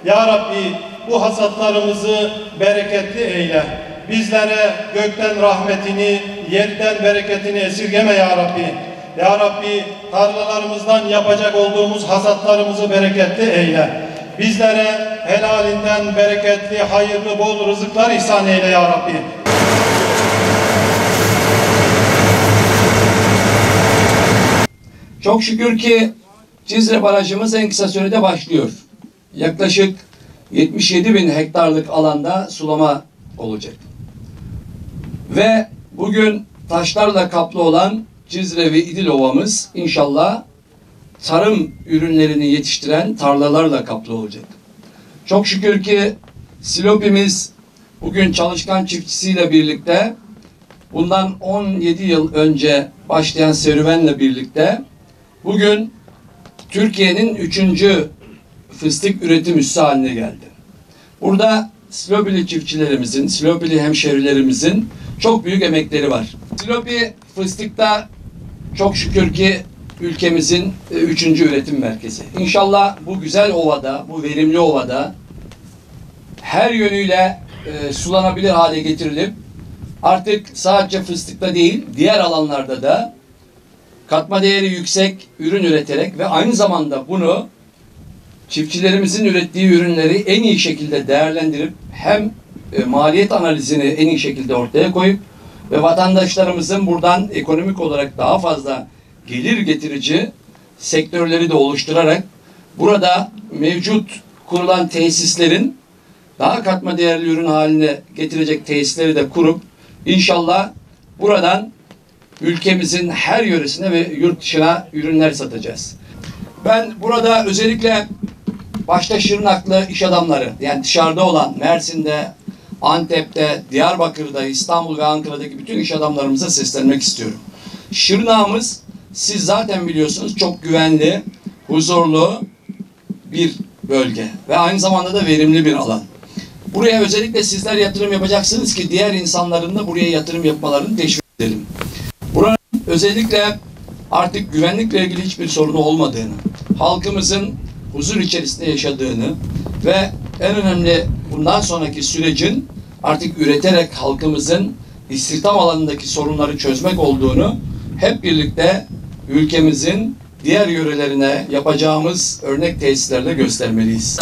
Ya Rabbi bu hasatlarımızı bereketli eyle. Bizlere gökten rahmetini, yerden bereketini esirgeme ya Rabbi. Ya Rabbi tarlalarımızdan yapacak olduğumuz hasatlarımızı bereketli eyle. Bizlere helalinden bereketli, hayırlı, bol rızıklar ihsan eyle ya Rabbi. Çok şükür ki Cizre Barajımız en kısa sürede başlıyor. Yaklaşık 77.000 hektarlık alanda sulama olacak. Ve bugün taşlarla kaplı olan Cizre ve İdil Ovamız inşallah tarım ürünlerini yetiştiren tarlalarla kaplı olacak. Çok şükür ki Silopi'miz bugün çalışkan çiftçisiyle birlikte bundan 17 yıl önce başlayan serüvenle birlikte bugün Türkiye'nin 3. fıstık üretim üssü haline geldi. Burada Silopili çiftçilerimizin, Silopili hemşerilerimizin çok büyük emekleri var. Silopi fıstıkta çok şükür ki ülkemizin 3. üretim merkezi. İnşallah bu güzel ovada, bu verimli ovada her yönüyle sulanabilir hale getirilip artık sadece fıstıkta değil, diğer alanlarda da katma değeri yüksek ürün üreterek ve aynı zamanda bunu çiftçilerimizin ürettiği ürünleri en iyi şekilde değerlendirip hem maliyet analizini en iyi şekilde ortaya koyup ve vatandaşlarımızın buradan ekonomik olarak daha fazla gelir getirici sektörleri de oluşturarak burada mevcut kurulan tesislerin daha katma değerli ürün haline getirecek tesisleri de kurup inşallah buradan ülkemizin her yöresine ve yurt dışına ürünler satacağız. Ben burada özellikle başta Şırnaklı iş adamları, yani dışarıda olan Mersin'de, Antep'te, Diyarbakır'da, İstanbul ve Ankara'daki bütün iş adamlarımıza seslenmek istiyorum. Şırnak'ımız siz zaten biliyorsunuz çok güvenli, huzurlu bir bölge ve aynı zamanda da verimli bir alan. Buraya özellikle sizler yatırım yapacaksınız ki diğer insanların da buraya yatırım yapmalarını teşvik edelim. Buranın özellikle artık güvenlikle ilgili hiçbir sorunu olmadığını, halkımızın huzur içerisinde yaşadığını ve en önemli bundan sonraki sürecin artık üreterek halkımızın istihdam alanındaki sorunları çözmek olduğunu hep birlikte ülkemizin diğer yörelerine yapacağımız örnek tesislerle göstermeliyiz.